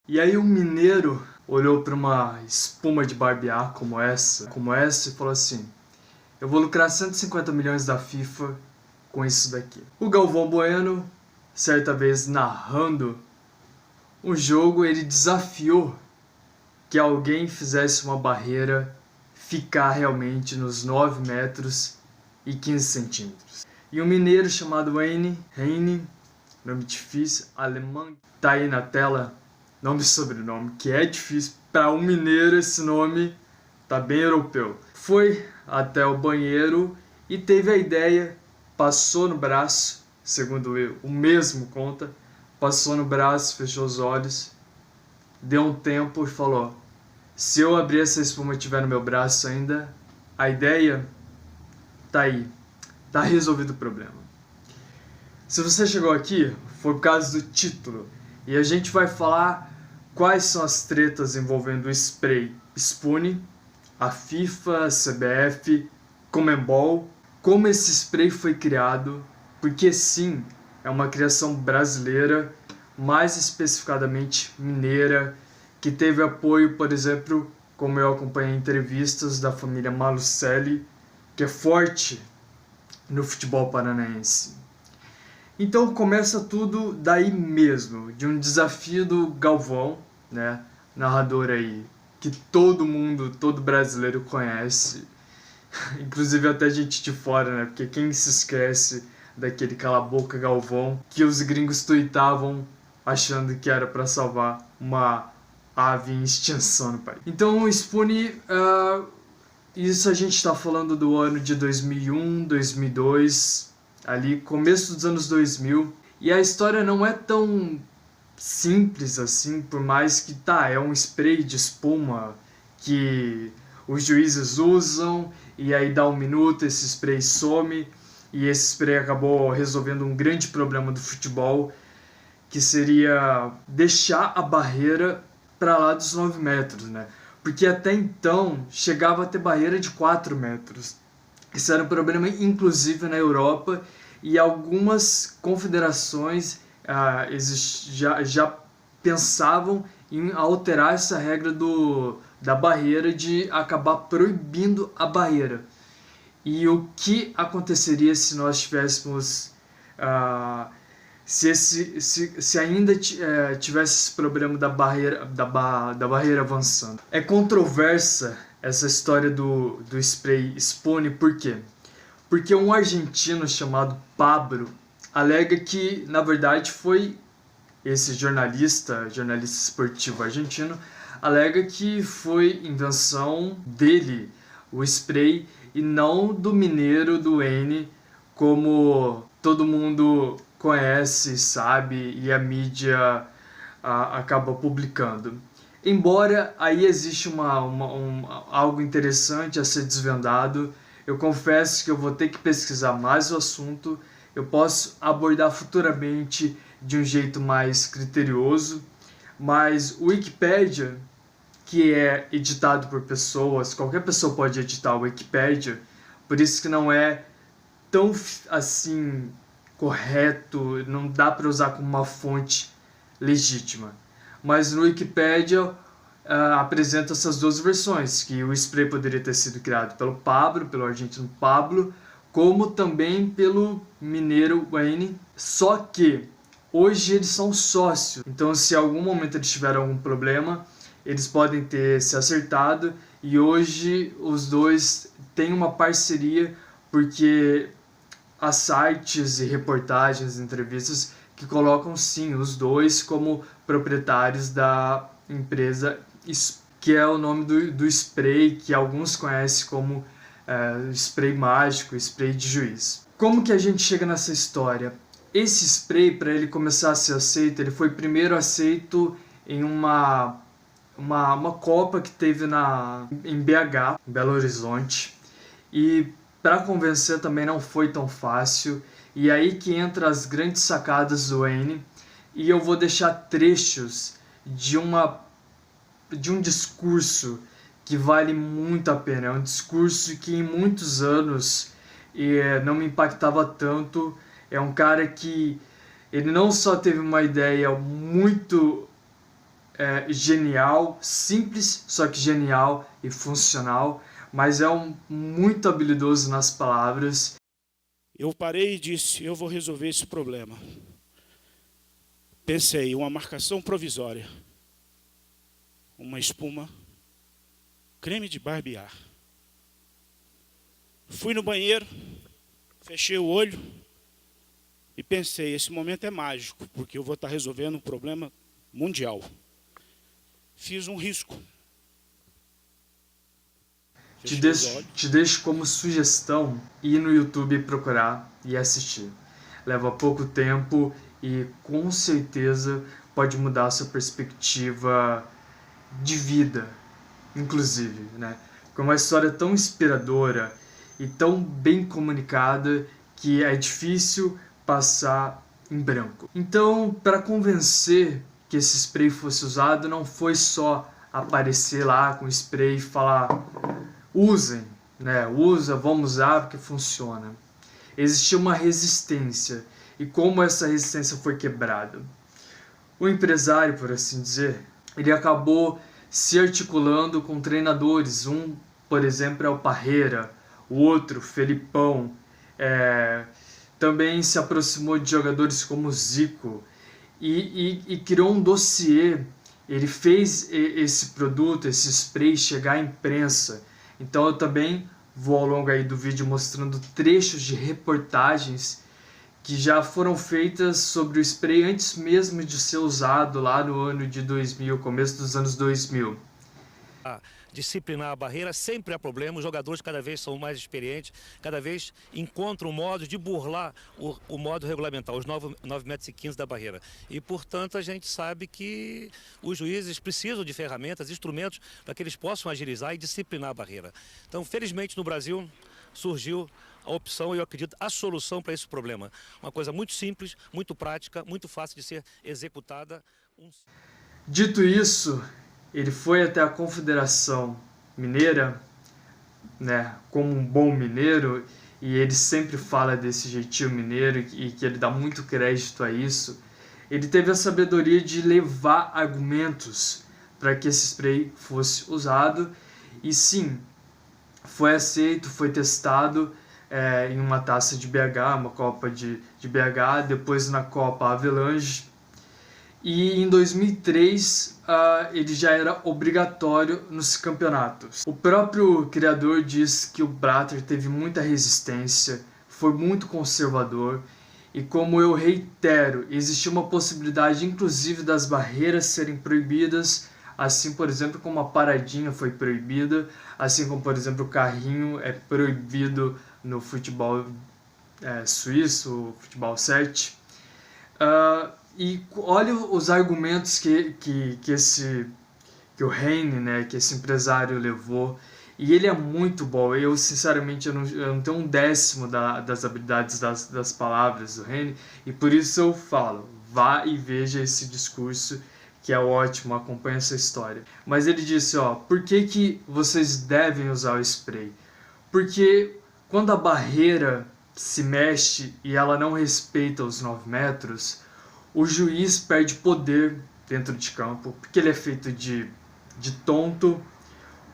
E aí um mineiro olhou para uma espuma de barbear como essa e falou assim: eu vou lucrar 150 milhões da FIFA com isso daqui. O Galvão Bueno, certa vez narrando um jogo, ele desafiou que alguém fizesse uma barreira ficar realmente nos 9 metros e 15 centímetros. E um mineiro chamado Heine, nome difícil, alemão, tá aí na tela, nome e sobrenome, que é difícil. Para um mineiro esse nome tá bem europeu. Foi até o banheiro e teve a ideia, passou no braço, segundo o mesmo conta, passou no braço, fechou os olhos, deu um tempo e falou: se eu abrir essa espuma e tiver no meu braço ainda, a ideia tá aí, tá resolvido o problema. Se você chegou aqui, foi por causa do título, e a gente vai falar quais são as tretas envolvendo o spray Spune, a FIFA, a CBF, Conmebol, como esse spray foi criado, porque sim, é uma criação brasileira, mais especificadamente mineira, que teve apoio, por exemplo, como eu acompanhei entrevistas da família Malucelli, que é forte no futebol paranaense. Então começa tudo daí mesmo, de um desafio do Galvão, né, narrador aí, que todo mundo, todo brasileiro conhece, inclusive até gente de fora, né, porque quem se esquece daquele cala a boca Galvão, que os gringos tuitavam achando que era para salvar uma ave em extinção no país. Então o Spune, isso a gente está falando do ano de 2001, 2002, ali começo dos anos 2000, e a história não é tão simples assim, por mais que é um spray de espuma que os juízes usam e aí dá um minuto, esse spray some, e esse spray acabou resolvendo um grande problema do futebol, que seria deixar a barreira para lá dos 9 metros, né? Porque até então chegava a ter barreira de 4 metros. Isso era um problema inclusive na Europa, e algumas confederações já pensavam em alterar essa regra da barreira, de acabar proibindo a barreira. E o que aconteceria se nós tivéssemos... se ainda tivesse esse problema da barreira avançando. É controversa essa história do spray Spune, por quê? Porque um argentino chamado Pablo alega que, na verdade, foi esse jornalista esportivo argentino, alega que foi invenção dele, o spray, e não do mineiro, do N, como todo mundo conhece, sabe, e a mídia acaba publicando. Embora aí existe algo interessante a ser desvendado, eu confesso que eu vou ter que pesquisar mais o assunto, eu posso abordar futuramente de um jeito mais criterioso, mas o Wikipedia, que é editado por pessoas, qualquer pessoa pode editar o Wikipedia, por isso que não é tão assim correto, não dá para usar como uma fonte legítima. Mas no Wikipedia apresenta essas duas versões, que o spray poderia ter sido criado pelo argentino Pablo, como também pelo mineiro Wayne, só que hoje eles são sócios, então se em algum momento eles tiveram algum problema, eles podem ter se acertado, e hoje os dois têm uma parceria, porque há sites e reportagens, entrevistas que colocam sim os dois como proprietários da empresa, que é o nome do spray, que alguns conhecem como spray mágico, spray de juiz. Como que a gente chega nessa história? Esse spray, para ele começar a ser aceito, ele foi primeiro aceito em uma Copa que teve em BH, em Belo Horizonte, e para convencer também não foi tão fácil, e aí que entra as grandes sacadas do Wayne, e eu vou deixar trechos de um discurso que vale muito a pena. É um discurso que em muitos anos não me impactava tanto. É um cara que ele não só teve uma ideia muito genial, simples, só que genial e funcional, mas é muito habilidoso nas palavras. Eu parei e disse, eu vou resolver esse problema. Pensei, uma marcação provisória, uma espuma, creme de barbear. Fui no banheiro, fechei o olho e pensei, esse momento é mágico, porque eu vou estar resolvendo um problema mundial. Fiz um risco. Te deixo como sugestão ir no YouTube procurar e assistir. Leva pouco tempo e com certeza pode mudar a sua perspectiva de vida, inclusive, né? É uma história tão inspiradora e tão bem comunicada que é difícil passar em branco. Então, para convencer que esse spray fosse usado, não foi só aparecer lá com spray e falar usem, né? Vamos usar porque funciona. Existia uma resistência e como essa resistência foi quebrada. O empresário, por assim dizer, ele acabou se articulando com treinadores. Um, por exemplo, é o Parreira, o outro, Felipão. Também se aproximou de jogadores como Zico e criou um dossiê. Ele fez esse produto, esse spray chegar à imprensa. Então eu também vou ao longo aí do vídeo mostrando trechos de reportagens que já foram feitas sobre o spray antes mesmo de ser usado lá no ano de 2000, começo dos anos 2000. Disciplinar a barreira sempre há problema, os jogadores cada vez são mais experientes, cada vez encontram modos de burlar o modo regulamentar, os 9,15 metros da barreira. E, portanto, a gente sabe que os juízes precisam de ferramentas, instrumentos, para que eles possam agilizar e disciplinar a barreira. Então, felizmente, no Brasil, surgiu a opção e, eu acredito, a solução para esse problema. Uma coisa muito simples, muito prática, muito fácil de ser executada. Dito isso, ele foi até a Confederação Mineira, né, como um bom mineiro, e ele sempre fala desse jeitinho mineiro e que ele dá muito crédito a isso. Ele teve a sabedoria de levar argumentos para que esse spray fosse usado e sim, foi aceito, foi testado em uma taça de BH, uma Copa de BH, depois na Copa Avelange. E em 2003 ele já era obrigatório nos campeonatos. O próprio criador diz que o Blatter teve muita resistência, foi muito conservador e, como eu reitero, existia uma possibilidade inclusive das barreiras serem proibidas, assim, por exemplo, como a paradinha foi proibida, assim como, por exemplo, o carrinho é proibido no futebol suíço, futebol 7. E olha os argumentos que o Heine, né, que esse empresário levou, e ele é muito bom. Eu sinceramente eu não tenho um décimo das habilidades das palavras do Heine, e por isso eu falo, vá e veja esse discurso que é ótimo, acompanha essa história. Mas ele disse, por que vocês devem usar o spray? Porque quando a barreira se mexe e ela não respeita os 9 metros, o juiz perde poder dentro de campo, porque ele é feito de tonto,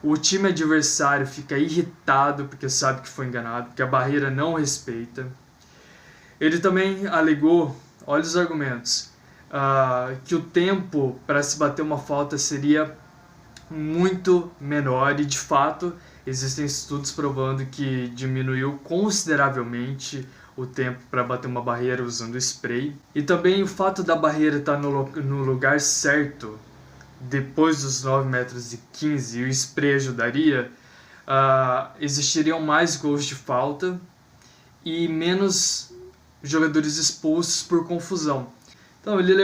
o time adversário fica irritado porque sabe que foi enganado, porque a barreira não respeita. Ele também alegou, olha os argumentos, que o tempo para se bater uma falta seria muito menor e, de fato, existem estudos provando que diminuiu consideravelmente o tempo para bater uma barreira usando spray. E também o fato da barreira estar no lugar certo, depois dos 9,15 metros e o spray ajudaria, existiriam mais gols de falta e menos jogadores expulsos por confusão. Então ele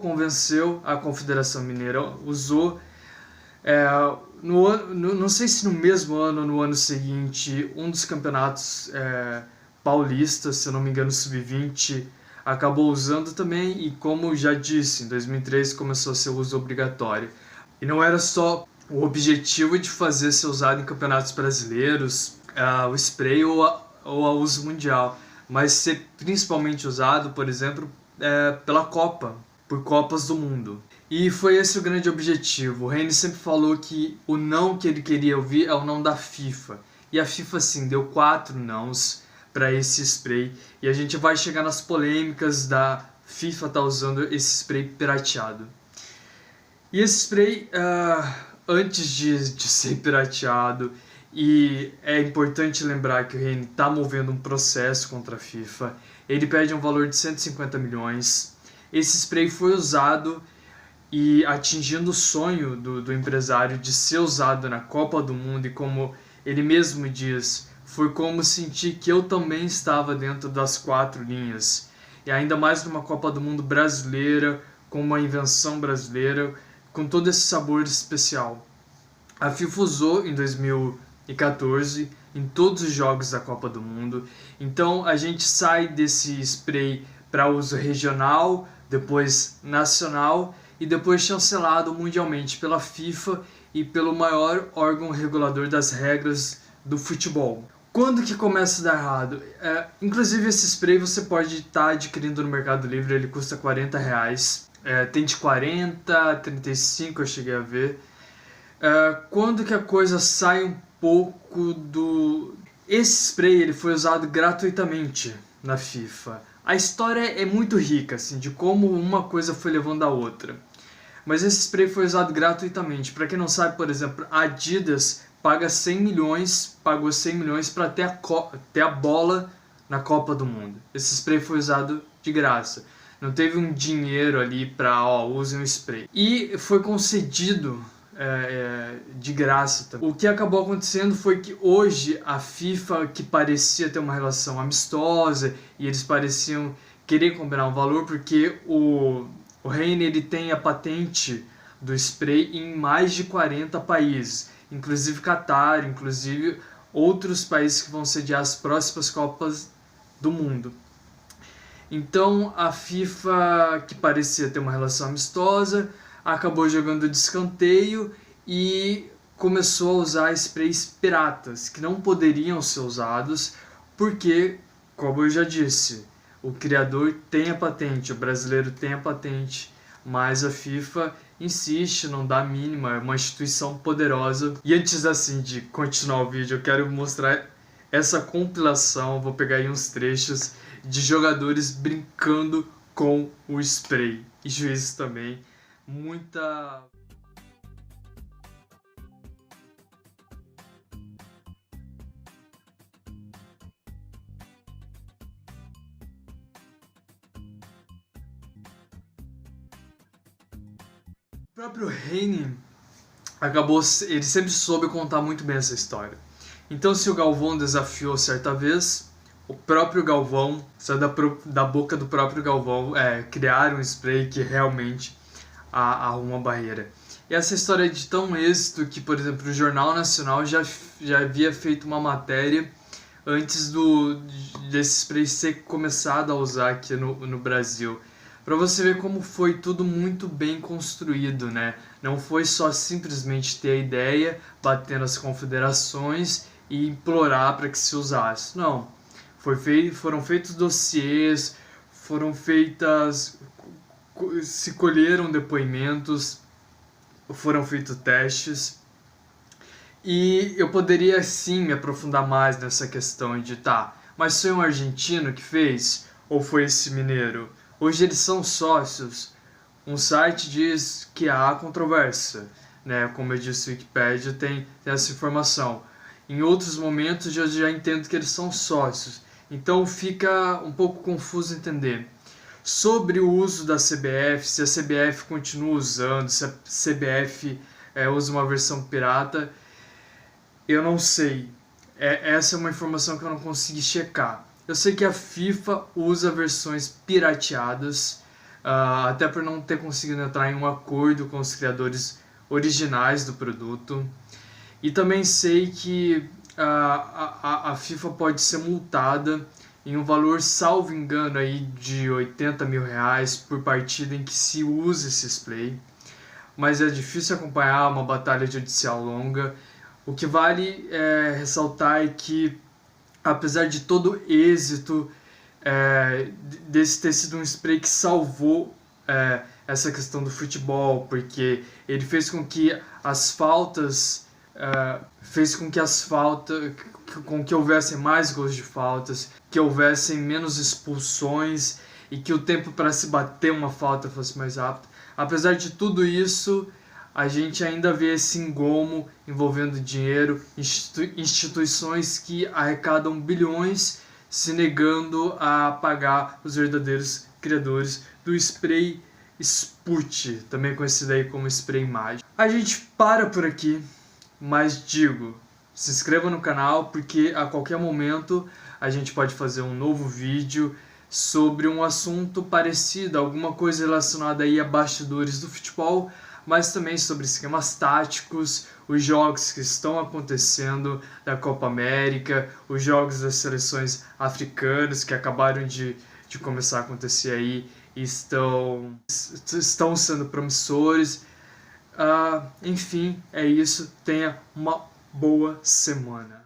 convenceu a Confederação Mineira, usou. Não sei se no mesmo ano ou no ano seguinte, um dos campeonatos paulistas, se eu não me engano, sub-20, acabou usando também, e como já disse, em 2003 começou a ser uso obrigatório. E não era só o objetivo de fazer ser usado em campeonatos brasileiros, o spray ou a uso mundial, mas ser principalmente usado, por exemplo, pela Copa, por Copas do Mundo. E foi esse o grande objetivo. O Heine sempre falou que o não que ele queria ouvir é o não da FIFA. E a FIFA, sim, deu 4 nãos para esse spray. E a gente vai chegar nas polêmicas da FIFA tá usando esse spray pirateado. E esse spray, antes de ser pirateado, e é importante lembrar que o Heine está movendo um processo contra a FIFA, ele pede um valor de 150 milhões. Esse spray foi usado e atingindo o sonho do empresário de ser usado na Copa do Mundo, e como ele mesmo diz, foi como sentir que eu também estava dentro das 4 linhas, e ainda mais numa Copa do Mundo brasileira, com uma invenção brasileira, com todo esse sabor especial. A FIFA usou em 2014 em todos os jogos da Copa do Mundo, então a gente sai desse spray para uso regional, depois nacional, e depois chancelado mundialmente pela FIFA e pelo maior órgão regulador das regras do futebol. Quando que começa a dar errado? Inclusive esse spray você pode estar adquirindo no Mercado Livre, ele custa R$40. Tem de 40, 35 eu cheguei a ver. Quando que a coisa sai um pouco do... Esse spray ele foi usado gratuitamente na FIFA. A história é muito rica, assim, de como uma coisa foi levando a outra. Mas esse spray foi usado gratuitamente. Para quem não sabe, por exemplo, a Adidas pagou 100 milhões para ter a bola na Copa do Mundo. Esse spray foi usado de graça. Não teve um dinheiro ali para, usem um spray. E foi concedido de graça também. O que acabou acontecendo foi que hoje a FIFA, que parecia ter uma relação amistosa e eles pareciam querer combinar um valor, porque o Heine ele tem a patente do spray em mais de 40 países, inclusive Catar, inclusive outros países que vão sediar as próximas Copas do Mundo. Então a FIFA, que parecia ter uma relação amistosa, acabou jogando de escanteio e começou a usar sprays piratas, que não poderiam ser usados, porque, como eu já disse, o criador tem a patente, o brasileiro tem a patente, mas a FIFA insiste, não dá a mínima, é uma instituição poderosa. E antes assim de continuar o vídeo, eu quero mostrar essa compilação, vou pegar aí uns trechos de jogadores brincando com o spray, e juízes também. Muita... O próprio Heine ele sempre soube contar muito bem essa história. Então, se o Galvão desafiou certa vez, o próprio Galvão, saiu da boca do próprio Galvão, criar um spray que realmente arruma a barreira. E essa história é de tão êxito que, por exemplo, o Jornal Nacional já havia feito uma matéria antes desse spray ser começado a usar aqui no Brasil. Para você ver como foi tudo muito bem construído, né? Não foi só simplesmente ter a ideia, bater nas confederações e implorar para que se usasse. Não. Foram feitos dossiês, se colheram depoimentos, foram feitos testes. E eu poderia sim me aprofundar mais nessa questão de mas foi um argentino que fez? Ou foi esse mineiro? Hoje eles são sócios. Um site diz que há controvérsia, né? Como eu disse, o Wikipedia tem essa informação. Em outros momentos eu já entendo que eles são sócios. Então fica um pouco confuso entender. Sobre o uso da CBF, se a CBF continua usando, se a CBF usa uma versão pirata, eu não sei. Essa é uma informação que eu não consegui checar. Eu sei que a FIFA usa versões pirateadas, até por não ter conseguido entrar em um acordo com os criadores originais do produto. E também sei que a FIFA pode ser multada em um valor, salvo engano, aí de R$80 mil por partida em que se usa esse spray. Mas é difícil acompanhar, uma batalha judicial longa. O que vale ressaltar é que, apesar de todo o êxito desse ter sido um spray que salvou essa questão do futebol, porque ele fez com que as faltas com que houvessem mais gols de faltas, que houvessem menos expulsões e que o tempo para se bater uma falta fosse mais rápido. Apesar de tudo isso, a gente ainda vê esse engomo envolvendo dinheiro, instituições que arrecadam bilhões se negando a pagar os verdadeiros criadores do spray Sput, também conhecido aí como spray mágico. A gente para por aqui, mas digo, se inscreva no canal porque a qualquer momento a gente pode fazer um novo vídeo sobre um assunto parecido, alguma coisa relacionada aí a bastidores do futebol, mas também sobre esquemas táticos, os jogos que estão acontecendo da Copa América, os jogos das seleções africanas que acabaram de começar a acontecer aí e estão sendo promissores. Enfim, é isso. Tenha uma boa semana.